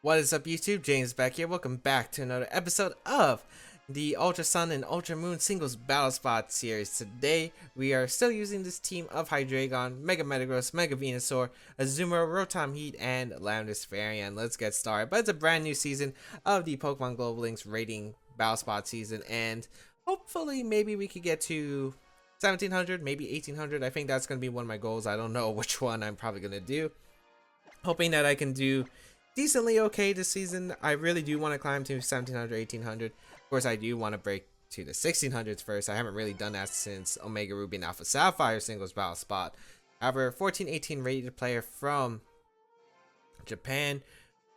What is up, YouTube? James Baek here. Welcome back to another episode of the Ultra Sun and Ultra Moon Singles Battle Spot series. Today, we are still using this team of Hydreigon, Mega Metagross, Mega Venusaur, Azumarill, Rotom Heat, and Lambdas Variant. Let's get started. But it's a brand new season of the Pokemon Global Links rating Battle Spot season, and hopefully, maybe we could get to 1700, maybe 1800. I think that's going to be one of my goals. I don't know which one I'm probably going to do. Hoping that I can do decently okay this season. I really do want to climb to 1700, 1800. Of course, I do want to break to the 1600s first. I haven't really done that since Omega Ruby and Alpha Sapphire singles battle spot. However, 14-18 rated player from Japan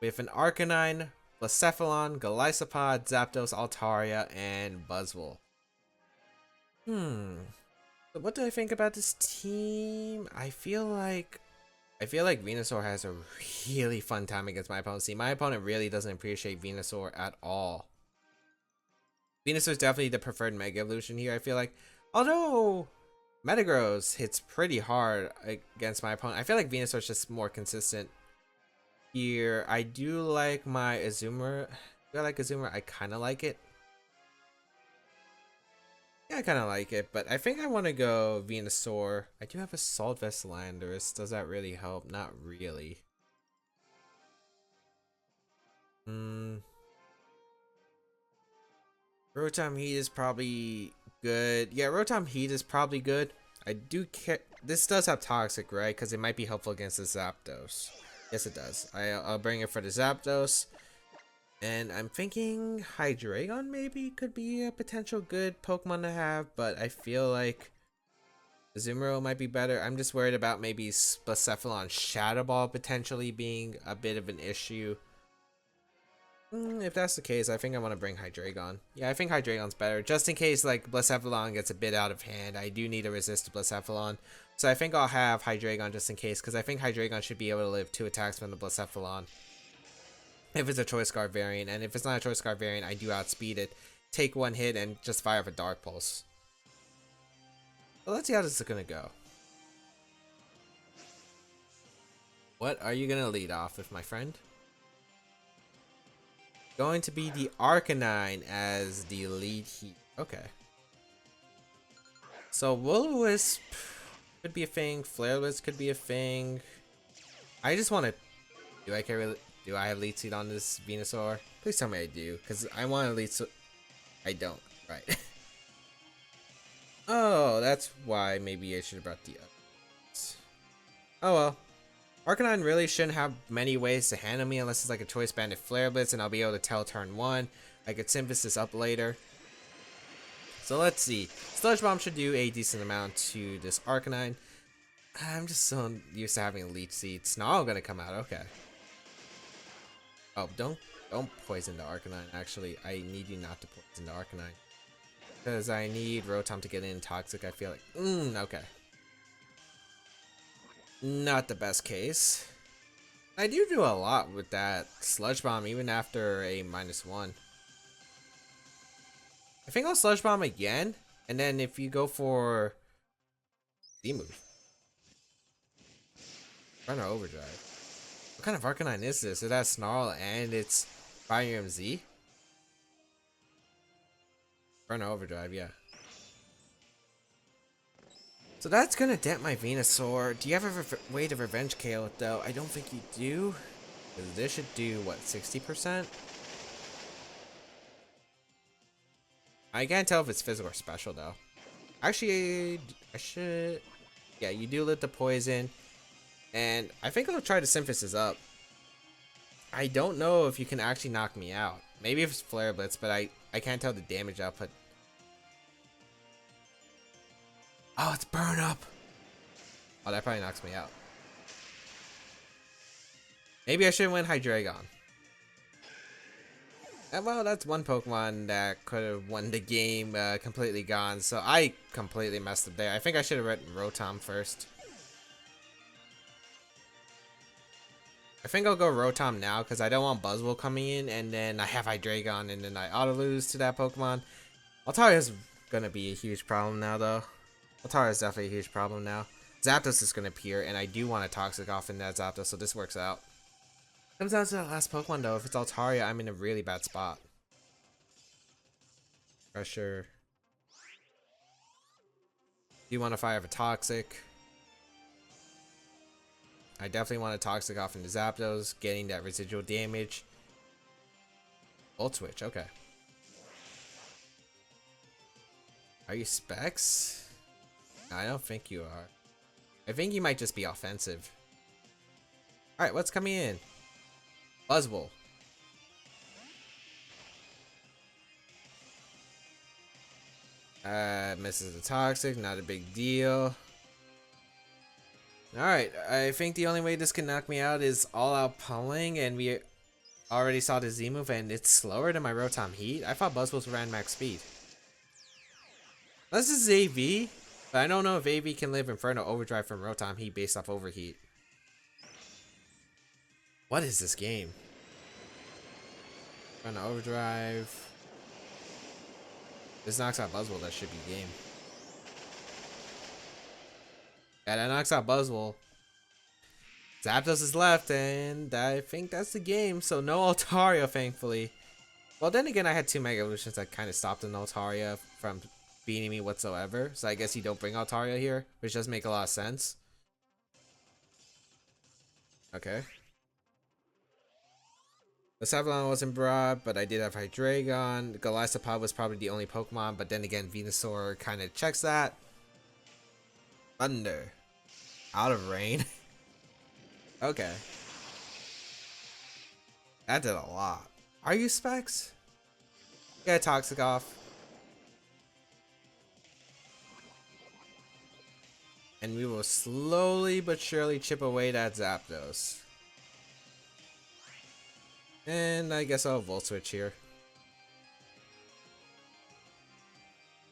with an Arcanine, Blacephalon, Golisopod, Zapdos, Altaria, and Buzzwole. So what do I think about this team? I feel like Venusaur has a really fun time against my opponent. See, my opponent really doesn't appreciate Venusaur at all. Venusaur is definitely the preferred Mega Evolution here, I feel like. Although Metagross hits pretty hard against my opponent, I feel like Venusaur is just more consistent here. I do like my Azumarill. I kind of like it. Yeah, I kind of like it, but I think I want to go Venusaur. I do have Assault Vest Landorus. Does that really help? Not really. Rotom Heat is probably good. Yeah, Rotom Heat is probably good. I do care. This does have Toxic, right? Because it might be helpful against the Zapdos. Yes, it does. I'll bring it for the Zapdos. And I'm thinking Hydreigon maybe could be a potential good Pokemon to have, but I feel like Azumarill might be better. I'm just worried about maybe Blacephalon Shadow Ball potentially being a bit of an issue. If that's the case, I think I want to bring Hydreigon. Yeah, I think Hydreigon's better. Just in case like Blacephalon gets a bit out of hand, I do need to resist Blacephalon. So I think I'll have Hydreigon just in case, because I think Hydreigon should be able to live 2 attacks from the Blacephalon. If it's a Choice Scarf variant, and if it's not a Choice Scarf variant, I do outspeed it, take 1 hit, and just fire up a Dark Pulse. Well, let's see how this is gonna go. What are you gonna lead off with, my friend? Going to be the Arcanine as the lead heat. Okay. So Will-O-Wisp could be a thing. Flare-Blitz could be a thing. I just want to. Do I have lead seat on this Venusaur? Please tell me I do, because I want to lead. So I don't. Right. Oh, that's why maybe I should have brought the others. Oh well. Arcanine really shouldn't have many ways to handle me unless it's like a Choice Banded Flare Blitz, and I'll be able to tell turn 1. I could Synthesis up later. So let's see. Sludge Bomb should do a decent amount to this Arcanine. I'm just so used to having Leech Seed. Snarl gonna come out. Okay. Oh, don't poison the Arcanine. Actually, I need you not to poison the Arcanine, because I need Rotom to get in Toxic. I feel like okay. Not the best case. I do a lot with that Sludge Bomb even after a -1. I think I'll Sludge Bomb again, and then if you go for Z move, Runner Overdrive. What kind of Arcanine is this? It has Snarl and it's Fire MZ? Runner Overdrive, yeah. So that's gonna dent my Venusaur. Do you have a way to Revenge KO it though? I don't think you do. Because this should do, what, 60%? I can't tell if it's physical or special though. Actually, I should. Yeah, you do lit the poison. And I think I'll try to Synthesis up. I don't know if you can actually knock me out. Maybe if it's Flare Blitz, but I can't tell the damage output. Oh, it's Burn Up. Oh, that probably knocks me out. Maybe I should win Hydreigon. Well, that's one Pokemon that could have won the game completely gone. So I completely messed up there. I think I should have written Rotom first. I think I'll go Rotom now because I don't want Buzzwole coming in, and then I have Hydreigon, and then I auto-lose to that Pokemon. Altaria is going to be a huge problem now, though. Altaria is definitely a huge problem now. Zapdos is going to appear, and I do want a Toxic off in that Zapdos, so this works out. Comes down to that last Pokemon though. If it's Altaria, I'm in a really bad spot. Pressure. Do you want to fire of a Toxic? I definitely want a Toxic off into Zapdos, getting that residual damage. Volt Switch, okay. Are you Specs? No, I don't think you are. I think you might just be offensive. Alright, what's coming in? Buzzwole. Misses the Toxic, not a big deal. Alright, I think the only way this can knock me out is all out pulling, and we already saw the Z move, and it's slower than my Rotom Heat. I thought Buzzwoles ran max speed. This is AV, but I don't know if AV can live Inferno Overdrive from Rotom Heat based off Overheat. What is this game? Inferno Overdrive. This knocks out Buzzwole, that should be game. Yeah, that knocks out Buzzwole. Zapdos is left, and I think that's the game. So no Altaria, thankfully. Well, then again, I had 2 Mega Evolutions that kind of stopped an Altaria from beating me whatsoever. So I guess you don't bring Altaria here, which does make a lot of sense. Okay. The Savlon wasn't brought, but I did have Hydreigon. Golisopod was probably the only Pokemon, but then again, Venusaur kind of checks that. Thunder. Out of rain. Okay. That did a lot. Are you Specs? Get Toxic off. And we will slowly but surely chip away that Zapdos. And I guess I'll Volt Switch here.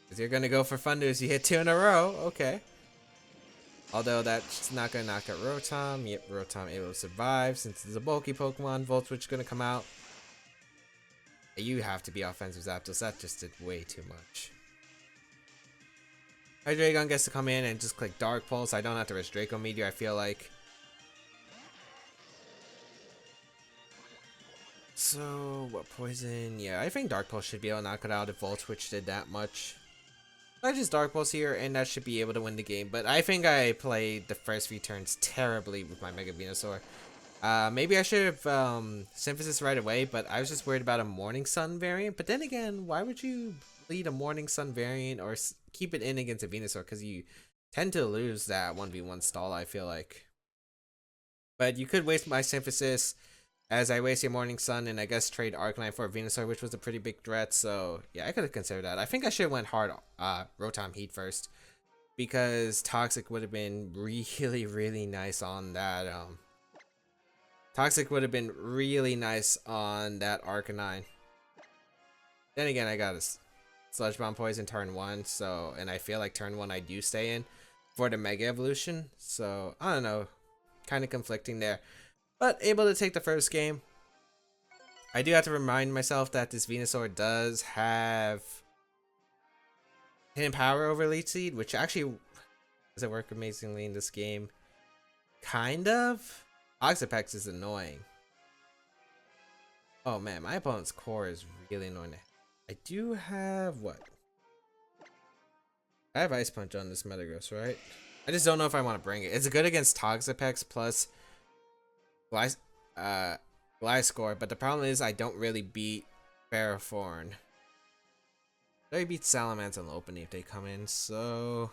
Because you're going to go for Thunders. You hit 2 in a row. Okay. Although that's not going to knock out Rotom. Yep, Rotom able to survive since it's a bulky Pokemon. Volt Switch is going to come out. You have to be offensive Zapdos. That just did way too much. Hydreigon gets to come in and just click Dark Pulse. I don't have to risk Draco Meteor, I feel like. So, what poison? Yeah, I think Dark Pulse should be able to knock it out if Volt Switch did that much. I just Dark Pulse here, and that should be able to win the game. But I think I played the first few turns terribly with my Mega Venusaur. Maybe I should have Synthesis right away, but I was just worried about a Morning Sun variant. But then again, why would you lead a Morning Sun variant or keep it in against a Venusaur? Because you tend to lose that 1v1 stall, I feel like. But you could waste my Synthesis as I waste your Morning Sun and I guess trade Arcanine for a Venusaur, which was a pretty big threat. So yeah, I could have considered that. I think I should have went hard Rotom Heat first, because Toxic would have been really, really nice on that. Toxic would have been really nice on that Arcanine. Then again, I got a Sludge Bomb Poison turn 1, so, and I feel like turn 1 I do stay in for the Mega Evolution. So I don't know, kind of conflicting there. But able to take the first game. I do have to remind myself that this Venusaur does have hidden power over Leech Seed, which actually doesn't work amazingly in this game. Kind of. Oxapex is annoying. Oh man, my opponent's core is really annoying. I do have what? I have Ice Punch on this Metagross, right? I just don't know if I want to bring it. It's good against Toxapex plus Gliscor, but the problem is I don't really beat Ferrothorn. I beat Salamence and Lopunny if they come in, so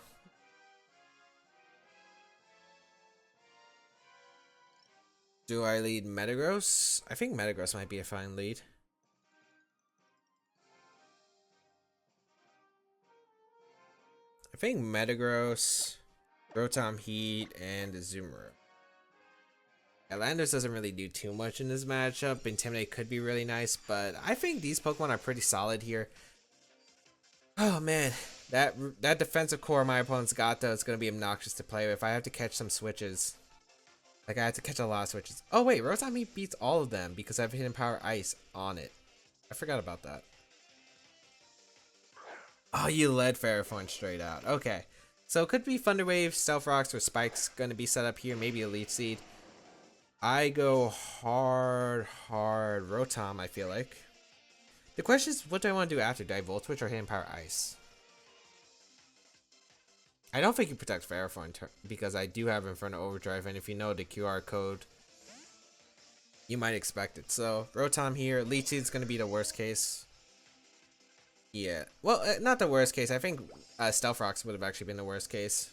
do I lead Metagross? I think Metagross might be a fine lead. I think Metagross, Rotom Heat, and Azumarill. Landers doesn't really do too much in this matchup. Intimidate could be really nice, but I think these Pokemon are pretty solid here. Oh man, that defensive core my opponent's got though is going to be obnoxious to play with. I have to catch some switches. Like I have to catch a lot of switches. Oh wait, Rotom Heat beats all of them because I have Hidden Power Ice on it. I forgot about that. Oh, you led Ferrothorn straight out. Okay, so it could be Thunder Wave, Stealth Rocks, or Spike's going to be set up here. Maybe a Leech Seed. I go hard Rotom, I feel like. The question is, what do I want to do after? Do I Volt Switch or Hidden Power Ice? I don't think you protect Ferrothorn because I do have Inferno Overdrive, and if you know the QR code, you might expect it. So, Rotom here. Leech Seed's going to be the worst case. Yeah. Well, not the worst case. I think Stealth Rocks would have actually been the worst case.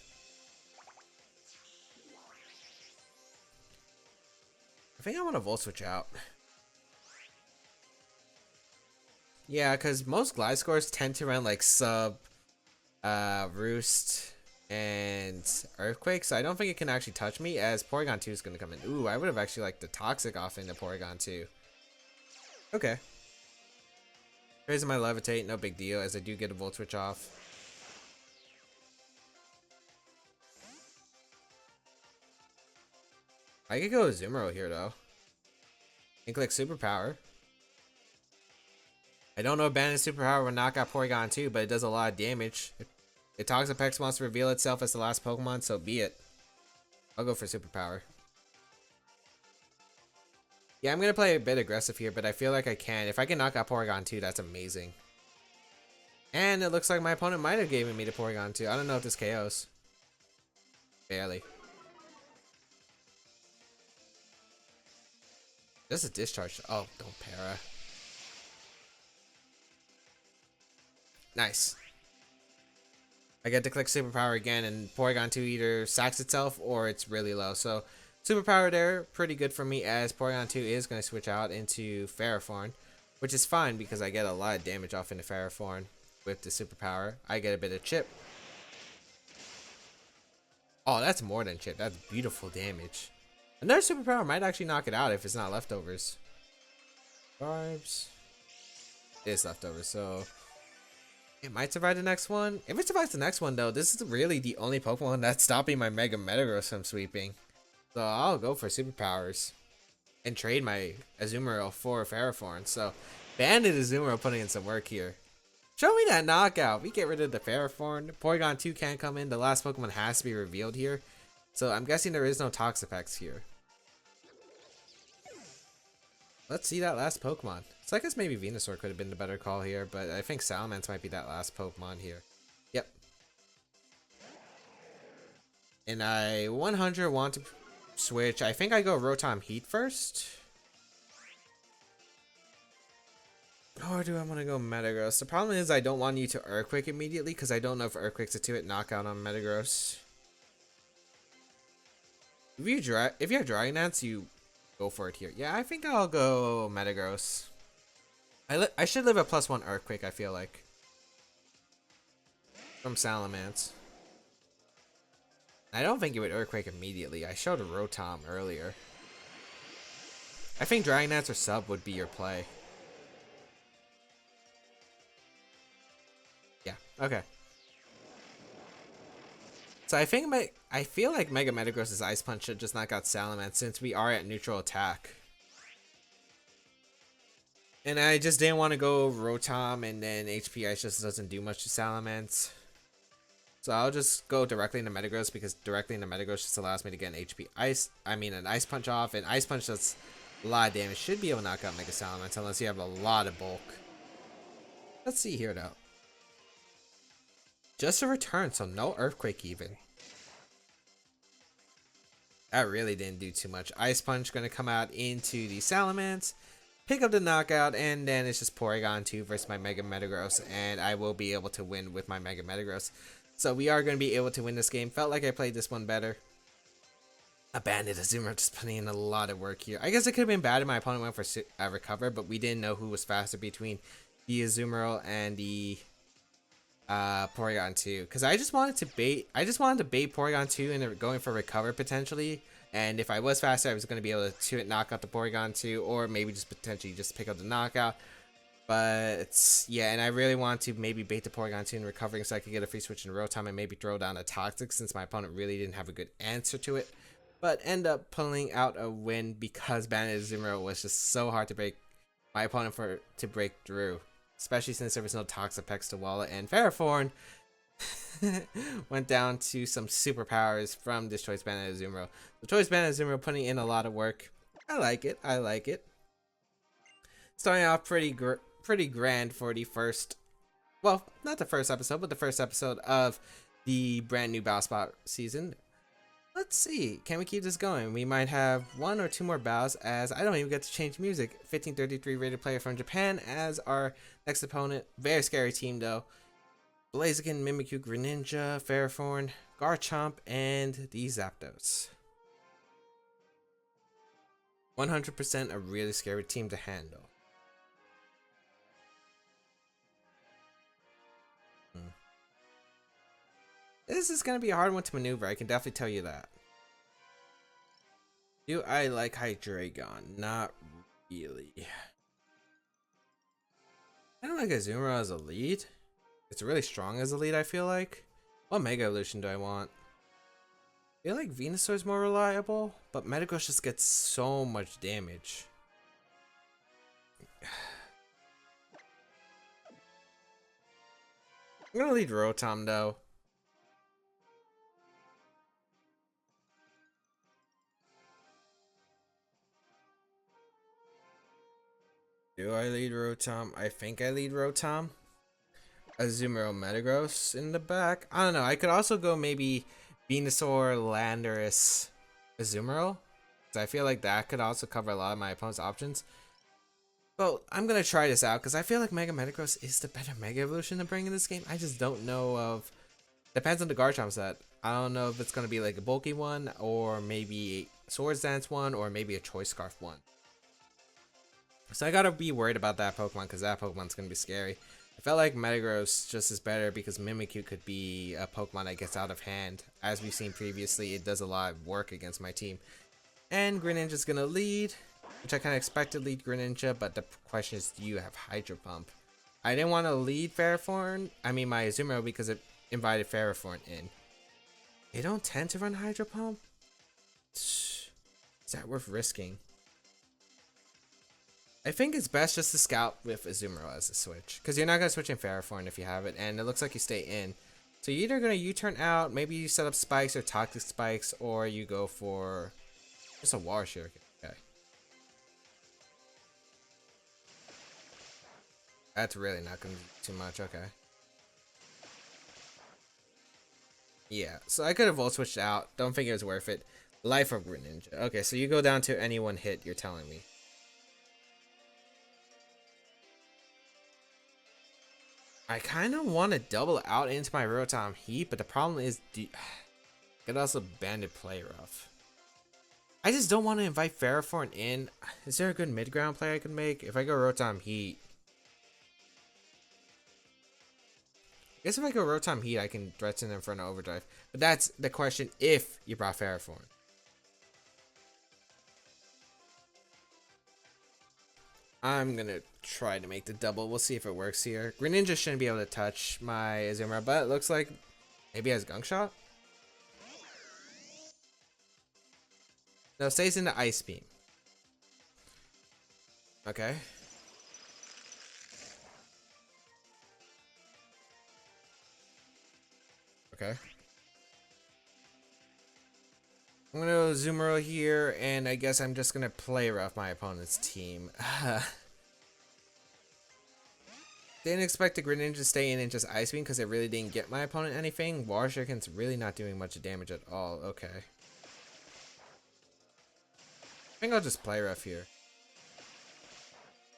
I think I want to Volt Switch out. Yeah, because most Glide scores tend to run like Sub, Roost, and Earthquake, so I don't think it can actually touch me, as Porygon 2 is going to come in. Ooh, I would have actually liked the Toxic off into Porygon 2. Okay. Raising my Levitate, no big deal, as I do get a Volt Switch off. I could go Azumarill here, though. And click Superpower. I don't know if Bandit Superpower will knock out Porygon 2, but it does a lot of damage. If Toxapex wants to reveal itself as the last Pokemon, so be it. I'll go for Superpower. Yeah, I'm going to play a bit aggressive here, but I feel like I can. If I can knock out Porygon 2, that's amazing. And it looks like my opponent might have given me the Porygon 2. I don't know if this KOs. Barely. This is Discharge. Oh, don't para. Nice. I get to click Superpower again, and Porygon 2 either sacks itself or it's really low. So, Superpower there, pretty good for me, as Porygon 2 is going to switch out into Ferrothorn, which is fine because I get a lot of damage off into Ferrothorn with the Superpower. I get a bit of chip. Oh, that's more than chip. That's beautiful damage. Another Superpower might actually knock it out if it's not leftovers. Barbs. It is leftovers, so it might survive the next one. If it survives the next one, though, this is really the only Pokemon that's stopping my Mega Metagross from sweeping. So I'll go for Superpowers and trade my Azumarill for Ferrothorn. So Bandit Azumarill putting in some work here. Show me that knockout. We get rid of the Ferrothorn. Porygon 2 can't come in. The last Pokemon has to be revealed here. So I'm guessing there is no Toxapex here. Let's see that last Pokemon. So I guess maybe Venusaur could have been the better call here, but I think Salamence might be that last Pokemon here. Yep. And I 100 want to switch. I think I go Rotom Heat first. Or do I want to go Metagross? The problem is I don't want you to Earthquake immediately because I don't know if Earthquake's a 2-hit knockout on Metagross. If you have Dragon Dance, you go for it here. Yeah, I think I'll go Metagross. I should live a +1 Earthquake, I feel like. From Salamence. I don't think it would Earthquake immediately. I showed a Rotom earlier. I think Dragon Dance or Sub would be your play. Yeah, okay. So I feel like Mega Metagross's Ice Punch should just knock out Salamence since we are at neutral attack. And I just didn't want to go Rotom and then HP Ice just doesn't do much to Salamence. So I'll just go directly into Metagross because directly into Metagross just allows me to get an an Ice Punch off, and Ice Punch does a lot of damage. Should be able to knock out Mega Salamence unless you have a lot of bulk. Let's see here though. Just a return, so no Earthquake even. That really didn't do too much. Ice Punch gonna come out into the Salamence, pick up the knockout, and then it's just Porygon 2 versus my Mega Metagross, and I will be able to win with my Mega Metagross. So we are going to be able to win this game. Felt like I played this one better. Bandit Azumarill just putting in a lot of work here. I guess it could have been bad if my opponent went for Recover, but we didn't know who was faster between the Azumarill and the Porygon 2. Because I just wanted to bait Porygon 2 and going for Recover potentially. And if I was faster, I was going to be able to knock out the Porygon 2, or maybe just potentially just pick up the knockout. But yeah, and I really want to maybe bait the Porygon 2 in Recovering so I could get a free switch in Rotom and maybe throw down a Toxic since my opponent really didn't have a good answer to it. But end up pulling out a win because Bandit Azumarill was just so hard to break my opponent to break through. Especially since there was no Toxapex to wall it. And Ferrothorn went down to some superpowers from this Choice Band and Azumarill. The Choice Band and Azumarill putting in a lot of work. I like it. I like it. Starting off pretty grand for the first, well, not the first episode, but the first episode of the brand new Battle Spot season. Let's see, can we keep this going? We might have 1 or 2 more battles, as I don't even get to change music. 1533 rated player from Japan as our next opponent. Very scary team though. Blaziken, Mimikyu, Greninja, Ferrothorn, Garchomp, and the Zapdos. 100% a really scary team to handle. This is going to be a hard one to maneuver, I can definitely tell you that. Do I like Hydreigon? Not really. I don't like Azumarill as a lead. It's really strong as a lead, I feel like. What Mega Evolution do I want? I feel like Venusaur is more reliable, but Metagross just gets so much damage. I'm gonna lead Rotom though. Do I lead Rotom? I think I lead Rotom. Azumarill, Metagross in the back. I don't know. I could also go maybe Venusaur, Landorus, Azumarill. I feel like that could also cover a lot of my opponent's options. But I'm going to try this out because I feel like Mega Metagross is the better Mega Evolution to bring in this game. I just don't know of... Depends on the Garchomp set. I don't know if it's going to be like a bulky one or maybe a Swords Dance one or maybe a Choice Scarf one. So I gotta be worried about that Pokemon because that Pokemon's gonna be scary. I felt like Metagross just is better because Mimikyu could be a Pokemon that gets out of hand. As we've seen previously, it does a lot of work against my team. And Greninja's gonna lead, which I kind of expected lead Greninja, but the question is, do you have Hydro Pump? I didn't want to lead Ferrothorn, my Azumarill, because it invited Ferrothorn in. They don't tend to run Hydro Pump? Is that worth risking? I think it's best just to scout with Azumarill as a switch, because you're not going to switch in Ferrothorn if you have it, and it looks like you stay in. So you're either going to U-turn out, maybe you set up spikes or toxic spikes, or you go for just a Water Shuriken. Okay. That's really not going to do too much, okay. Yeah, so I could have Volt switched out, don't think it was worth it. Life of Greninja. Okay, so you go down to any one hit, you're telling me. I kind of want to double out into my Rotom Heat, but the problem is, I could also Banded Play Rough. I just don't want to invite Ferrothorn in. Is there a good mid-ground play I can make? If I go Rotom Heat. I guess if I go Rotom Heat, I can threaten him for an Overdrive. But that's the question if you brought Ferrothorn. I'm gonna try to make the double. We'll see if it works here. Greninja shouldn't be able to touch my Azumarill, but it looks like maybe he has Gunk Shot. No, stays in the Ice Beam. Okay. Okay. I'm gonna go Azumarill here, and I guess I'm just gonna play rough my opponent's team. Didn't expect the Greninja to stay in and just Ice Beam because it really didn't get my opponent anything. Water Shuriken's really not doing much damage at all. Okay. I think I'll just play rough here.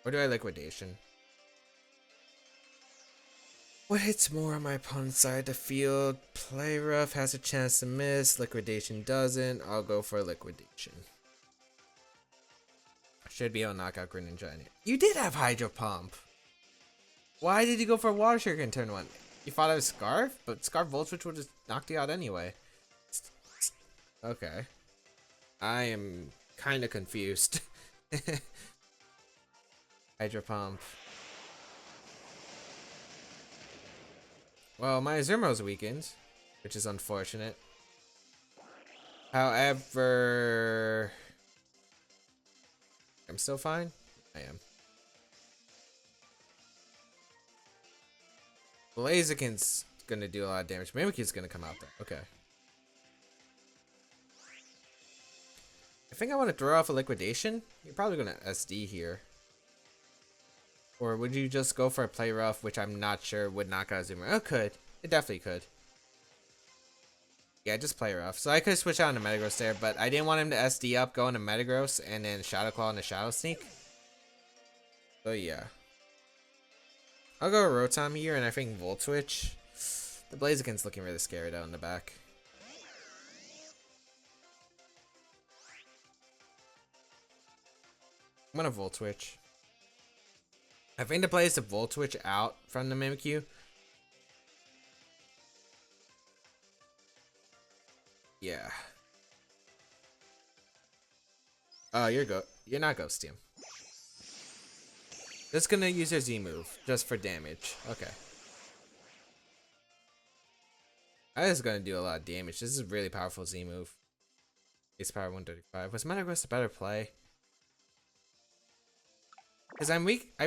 Or do I Liquidation? What hits more on my opponent's side of the field? Play rough has a chance to miss. Liquidation doesn't. I'll go for Liquidation. I should be able to knock out Greninja. You did have Hydro Pump. Why did you go for Water Shuriken turn 1? You thought I was Scarf? But Scarf Volt Switch would have knocked you out anyway. Okay. I am kind of confused. Hydro Pump. Well, my Azumarill weakened, which is unfortunate. However, I'm still fine. I am. Blaziken's gonna do a lot of damage. Mimikyu's gonna come out there. Okay. I think I want to throw off a liquidation. You're probably gonna SD here. Or would you just go for a play rough, which I'm not sure would knock out Azumarill? Oh, it could. It definitely could. Yeah, just play rough. So I could switch out into Metagross there, but I didn't want him to SD up, go into Metagross, and then Shadow Claw into Shadow Sneak. So yeah. I'll go Rotom here, and I think Volt Switch. The Blaziken's looking really scary though in the back. I'm gonna Volt Switch. I think the play is to Volt Switch out from the Mimikyu. Yeah. Oh, you're not ghosting him. Just gonna use your Z move just for damage. Okay. I was gonna do a lot of damage. This is a really powerful Z move. Ace power 135. Was Metagross a better play? Because I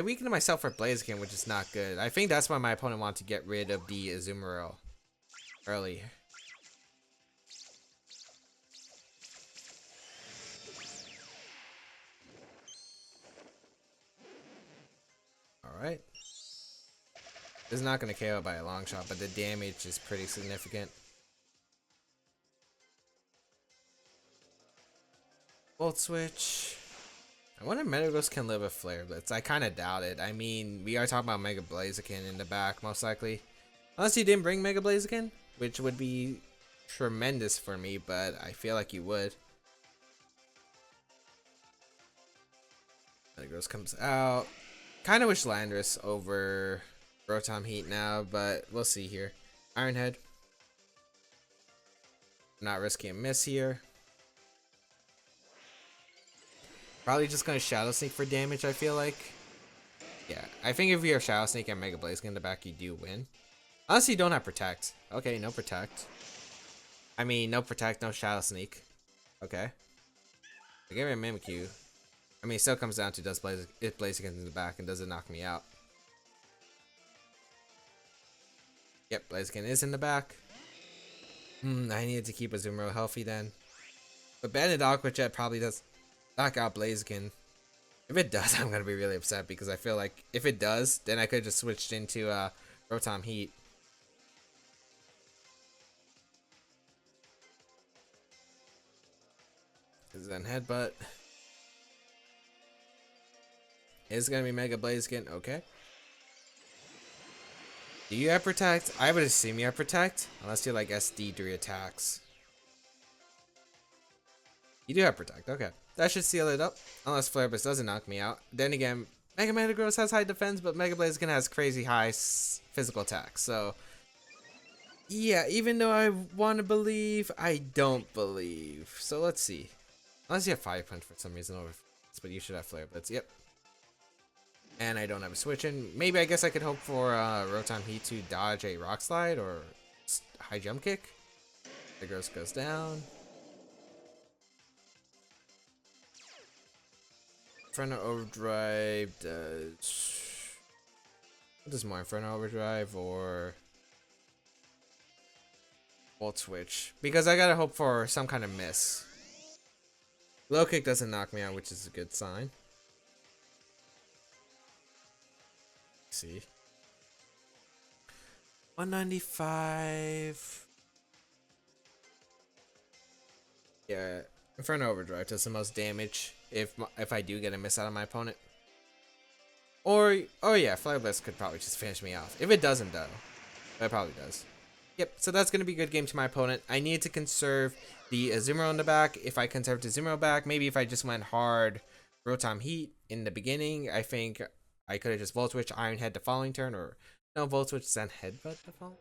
weakened myself for Blaziken, which is not good. I think that's why my opponent wanted to get rid of the Azumarill early. Alright. This is not going to KO by a long shot, but the damage is pretty significant. Volt Switch. I wonder if Metagross can live with Flare Blitz. I kind of doubt it. I mean, we are talking about Mega Blaziken in the back, most likely. Unless you didn't bring Mega Blaziken, which would be tremendous for me, but I feel like you would. Metagross comes out. Kind of wish Landorus over Rotom Heat now, but we'll see here. Iron Head. Not risking a miss here. Probably just gonna Shadow Sneak for damage, I feel like. Yeah, I think if you have Shadow Sneak and Mega Blaziken in the back, you do win. Unless you don't have Protect. Okay, no Protect. I mean, no Protect, no Shadow Sneak. Okay. I give it a Mimikyu. I mean, it still comes down to does Blaziken's in the back and does it knock me out? Yep, Blaziken is in the back. I needed to keep Azumarill healthy then. But Banded Aqua Jet probably does knock out Blaziken. If it does, I'm gonna be really upset because I feel like if it does, then I could have just switched into Rotom Heat. Then Headbutt. It's gonna be Mega Blaziken, okay. Do you have Protect? I would assume you have Protect, unless you like SD 3 attacks. You do have Protect, okay. That should seal it up, unless Flare Blitz doesn't knock me out. Then again, Mega Metagross has high defense, but Mega Blaziken has crazy high physical attacks, so... Yeah, even though I want to believe, I don't believe. So let's see. Unless you have Fire Punch for some reason over... But you should have Flare Blitz, yep. And I don't have a switch in. Maybe I guess I could hope for Rotom Heat to dodge a Rock Slide or High Jump Kick. The Gross goes down. Inferno Overdrive does... What does more? Inferno Overdrive or... Volt Switch? Because I gotta hope for some kind of miss. Low Kick doesn't knock me out, which is a good sign. See, 195. Yeah, Inferno Overdrive does the most damage if I do get a miss out of my opponent. Or oh yeah, Flare Blitz could probably just finish me off. If it doesn't though, it probably does. Yep, so that's gonna be a good game to my opponent. I need to conserve the Azumarill in the back. If I conserve the Azumarill back, maybe if I just went hard Rotom Heat in the beginning, I think I could have just Volt Switch Iron Head the following turn, or no, Volt Switch then Headbutt the following.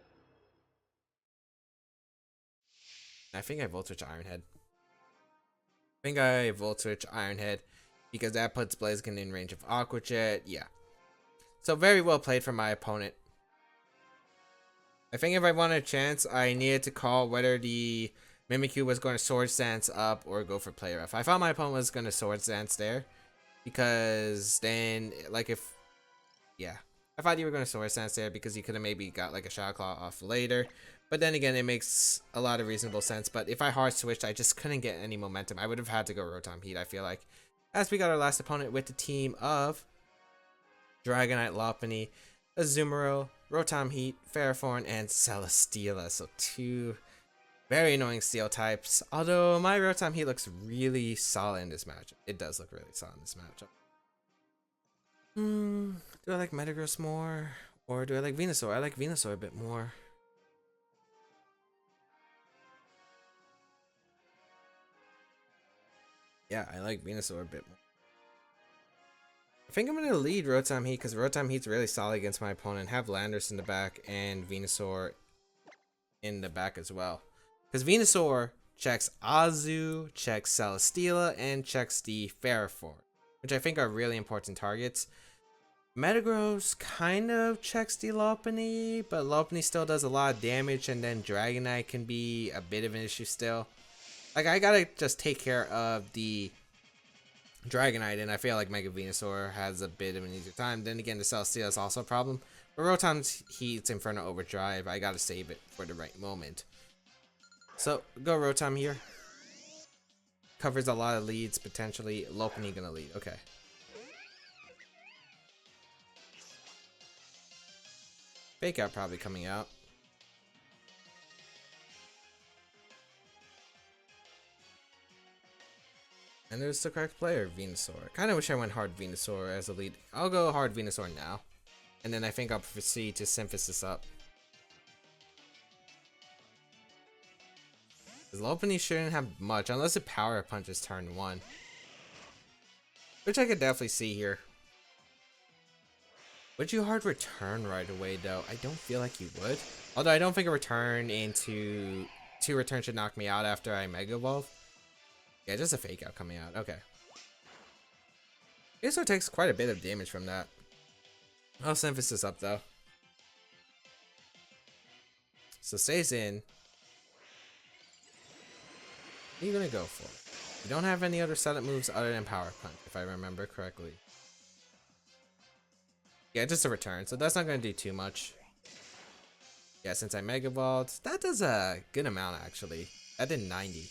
I think I Volt Switch Iron Head. I think I Volt Switch Iron Head because that puts Blaziken in range of Aqua Jet. Yeah. So very well played from my opponent. I think if I wanted a chance, I needed to call whether the Mimikyu was going to Swords Dance up or go for Play Rough. I thought my opponent was going to Swords Dance there because then, like if... Yeah, I thought you were going to Swords Dance there because you could have maybe got like a Shadow Claw off later. But then again, it makes a lot of reasonable sense. But if I hard switched, I just couldn't get any momentum. I would have had to go Rotom Heat, I feel like. As we got our last opponent with the team of Dragonite, Lopunny, Azumarill, Rotom Heat, Ferrothorn, and Celesteela. So 2 very annoying steel types. Although my Rotom Heat looks really solid in this matchup. It does look really solid in this matchup. Do I like Metagross more? Or do I like Venusaur? I like Venusaur a bit more. Yeah, I like Venusaur a bit more. I think I'm going to lead Rotom Heat because Rotom Heat's really solid against my opponent. Have Landorus in the back and Venusaur in the back as well. Because Venusaur checks Azu, checks Celesteela, and checks the Ferrothorn, which I think are really important targets. Metagross kind of checks the Lopunny, but Lopunny still does a lot of damage, and then Dragonite can be a bit of an issue still. Like, I gotta just take care of the Dragonite, and I feel like Mega Venusaur has a bit of an easier time. Then again, the Celesteela is also a problem. But Rotom Heat's Inferno Overdrive, I gotta save it for the right moment. So, go Rotom here. Covers a lot of leads, potentially. Lopunny gonna lead, okay. Fake Out probably coming out. And there's the correct player, Venusaur. Kind of wish I went hard Venusaur as a lead. I'll go hard Venusaur now. And then I think I'll proceed to Synthesis up. Because Lopunny shouldn't have much, unless it Power Punches turn 1. Which I could definitely see here. Would you hard return right away though? I don't feel like you would. Although I don't think a return into 2 returns should knock me out after I Mega Evolve. Yeah, just a Fake Out coming out. Okay. Venusaur takes quite a bit of damage from that. I'll Synthesis up though. So stays in. What are you gonna go for? You don't have any other setup moves other than Power Punch, if I remember correctly. Yeah, just a return, so that's not gonna do too much. Yeah, since I Mega Evolved, that does a good amount actually. That did 90.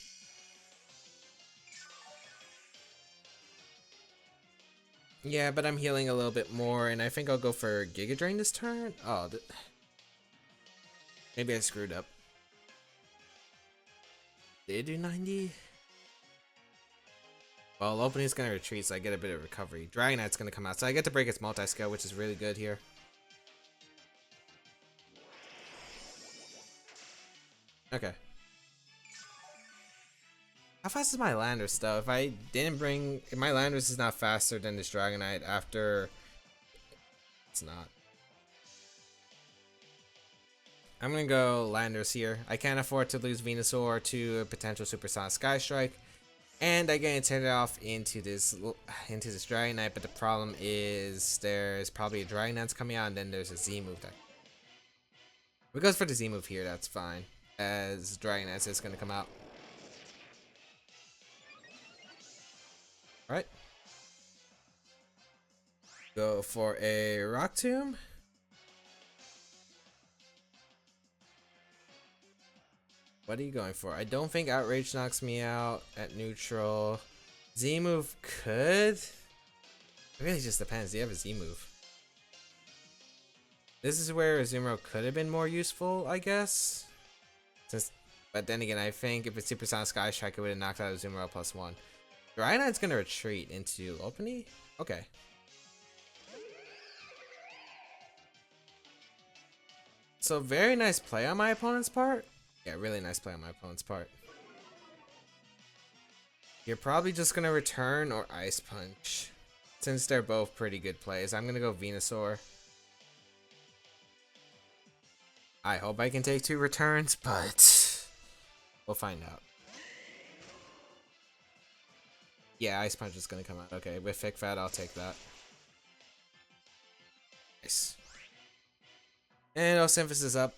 Yeah, but I'm healing a little bit more, and I think I'll go for Giga Drain this turn. Oh, maybe I screwed up. Did it do 90? Well, Lopunny's gonna retreat, so I get a bit of recovery. Dragonite's gonna come out, so I get to break its multi-scale, which is really good here. Okay. How fast is my Landorus though? If I didn't bring, if my Landorus is not faster than this Dragonite after, it's not. I'm gonna go Landorus here. I can't afford to lose Venusaur to a potential Supersonic Sky Strike, and I get intended off into this Dragonite. But the problem is there's probably a Dragonite's coming out, and then there's a Z move. That if it goes for the Z move here, that's fine. As Dragonite is gonna come out. Alright. Go for a Rock Tomb. What are you going for? I don't think Outrage knocks me out at neutral. Z move could. It really just depends. Do you have a Z move? This is where Azumarill could have been more useful, I guess. But then again, I think if it's Supersonic Sky Strike, it would have knocked out Azumarill +1. Dragonite's gonna retreat into Lopunny? Okay. So very nice play on my opponent's part. Yeah, really nice play on my opponent's part. You're probably just gonna return or Ice Punch. Since they're both pretty good plays, I'm gonna go Venusaur. I hope I can take 2 returns, but we'll find out. Yeah, Ice Punch is gonna come out. Okay, with Thick Fat, I'll take that. Nice. And I'll Synthesis up.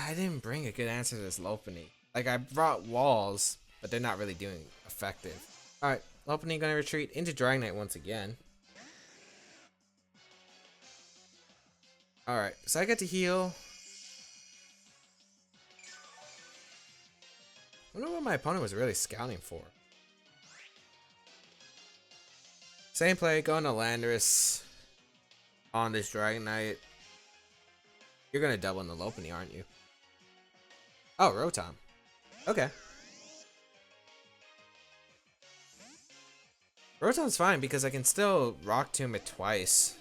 I didn't bring a good answer to this Lopunny. Like, I brought walls, but they're not really doing effective. Alright, Lopunny gonna retreat into Dragonite once again. Alright, so I get to heal. I wonder what my opponent was really scouting for. Same play, going to Landorus on this Dragon Knight. You're gonna double in the Lopunny, aren't you? Oh, Rotom. Okay. Rotom's fine because I can still Rock Tomb it twice.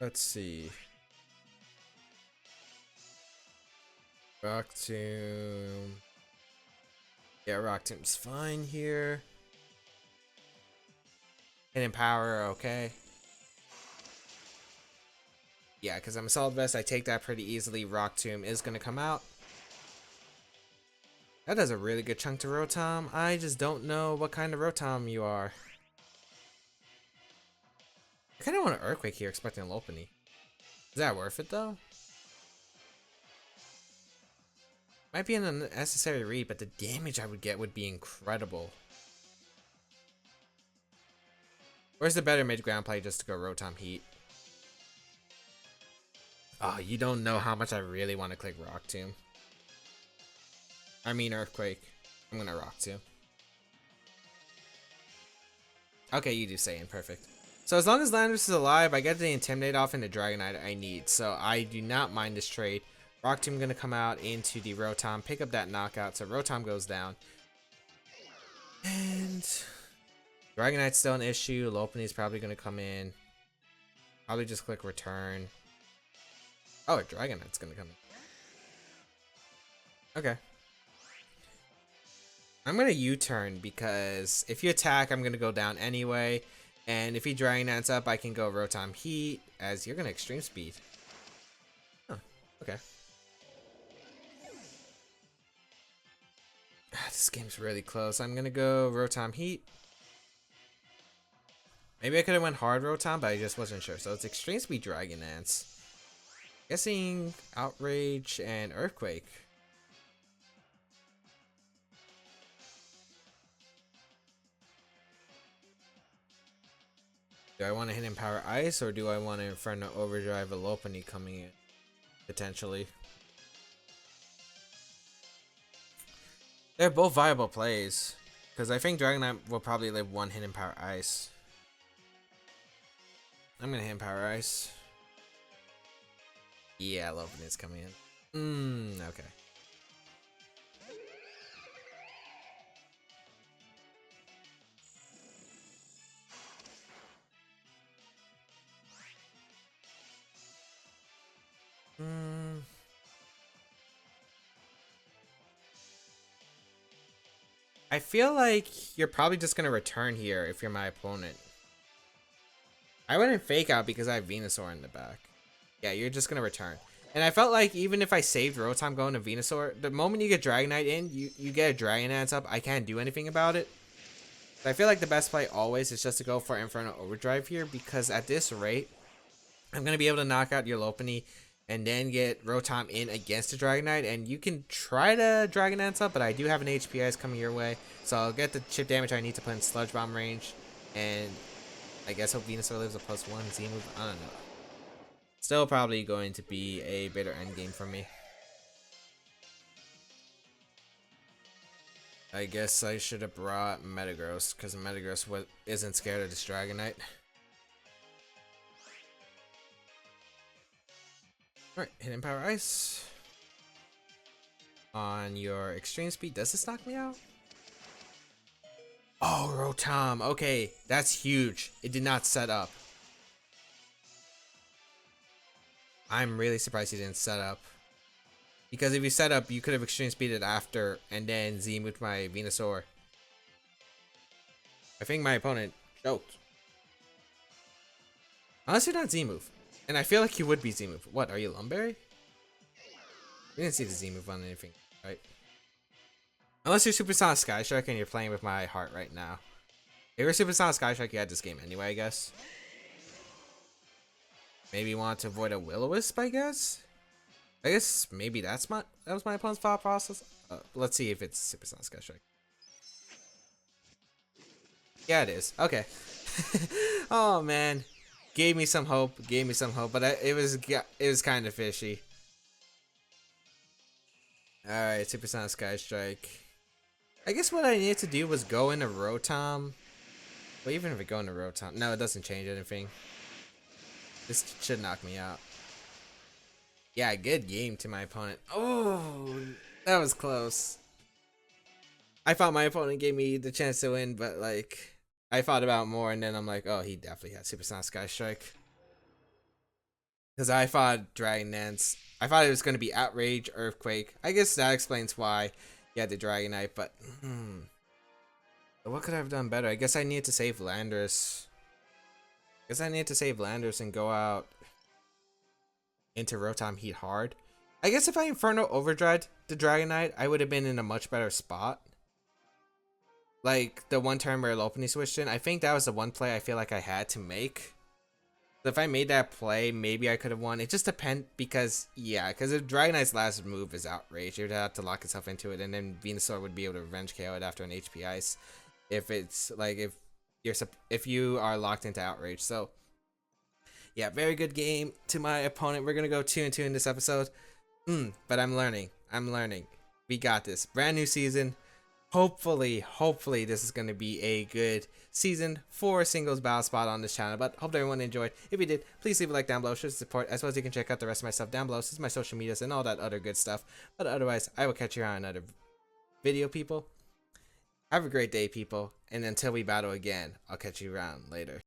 Let's see. Rock Tomb. Yeah, Rock Tomb's fine here. Hidden Power, okay. Yeah, because I'm a Solid Vest, I take that pretty easily. Rock Tomb is going to come out. That does a really good chunk to Rotom. I just don't know what kind of Rotom you are. I kind of want an Earthquake here, expecting a Lopunny. Is that worth it, though? Might be an unnecessary read, but the damage I would get would be incredible. Where's the better mid-ground play just to go Rotom Heat? Oh, you don't know how much I really want to click Rock Tomb. I mean Earthquake. I'm gonna Rock Tomb. Okay, you do Saiyan, perfect. So as long as Landorus is alive, I get the Intimidate off into Dragonite I need. So I do not mind this trade. Rock Tomb gonna come out into the Rotom, pick up that knockout, so Rotom goes down. And Dragonite's still an issue. Lopunny's probably gonna come in. Probably just click return. Oh, Dragonite's gonna come in. Okay. I'm gonna U-turn because if you attack, I'm gonna go down anyway. And if he Dragonites up, I can go Rotom Heat as you're gonna Extreme Speed. Oh, okay. This game's really close. I'm gonna go Rotom Heat. Maybe I could have went hard Rotom, but I just wasn't sure. So it's Extreme Speed Dragonance. Guessing Outrage and Earthquake. Do I want to Hidden Power Ice or do I want to Inferno Overdrive a Lopunny coming in? Potentially. They're both viable plays. Because I think Dragonite will probably live one Hidden Power Ice. I'm going to Hidden Power Ice. Yeah, Lopunny's coming in. Okay. I feel like you're probably just going to return here if you're my opponent. I wouldn't Fake Out because I have Venusaur in the back. Yeah, you're just going to return. And I felt like even if I saved Rotom going to Venusaur, the moment you get Dragonite in, you get a Dragonance up. I can't do anything about it. So I feel like the best play always is just to go for Inferno Overdrive here because at this rate, I'm going to be able to knock out your Lopunny and then get Rotom in against the Dragonite, and you can try to Dragonance up, but I do have an HP Ice coming your way, so I'll get the chip damage I need to put in Sludge Bomb range, and I guess hope Venusaur lives a +1 Z move. I don't know. Still probably going to be a better endgame for me. I guess I should have brought Metagross, because Metagross isn't scared of this Dragonite. Alright, Hidden Power Ice. On your Extreme Speed. Does this knock me out? Oh, Rotom. Okay, that's huge. It did not set up. I'm really surprised he didn't set up. Because if you set up, you could have Extreme Speeded after and then Z-moved my Venusaur. I think my opponent choked. Unless you're not Z-move. And I feel like you would be Z-move. What, are you Lumberry? We didn't see the Z-move on anything, right? Unless you're Supersonic Sky Strike and you're playing with my heart right now. If you're Supersonic Sky Strike, you had this game anyway, I guess. Maybe you want to avoid a Will-O-Wisp, I guess? I guess maybe that was my opponent's thought process. Let's see if it's Supersonic Sky Strike. Yeah, it is. Okay. Oh man, gave me some hope. Gave me some hope, but it was kind of fishy. All right, Supersonic Sky Strike. I guess what I needed to do was go into Rotom. Well, even if I go into Rotom, no, it doesn't change anything. This should knock me out. Yeah, good game to my opponent. Oh, that was close. I thought my opponent gave me the chance to win, but like I thought about more, and then I'm like, oh, he definitely had Supersonic Sky Strike. Because I thought Dragon Dance. I thought it was going to be Outrage, Earthquake. I guess that explains why he had the Dragonite, but what could I have done better? I guess I needed to save Landorus. And go out into Rotom Heat hard. I guess if I Inferno Overdrive the Dragonite, I would have been in a much better spot. Like the one turn where Lopunny switched in, I think that was the one play I feel like I had to make. So if I made that play, maybe I could have won. It just depends because if Dragonite's last move is Outrage, it would have to lock itself into it, and then Venusaur would be able to revenge KO it after an HP Ice. If it's like if you are locked into Outrage. So yeah, very good game to my opponent. We're gonna go 2-2 in this episode. But I'm learning. We got this. Brand new season. Hopefully this is going to be a good season for singles battle spot on this channel. But hope everyone enjoyed. If you did, please leave a like down below, show support, as well as you can check out the rest of my stuff down below. This is my social medias and all that other good stuff. But otherwise, I will catch you on another video, people. Have a great day, people. And until we battle again, I'll catch you around later.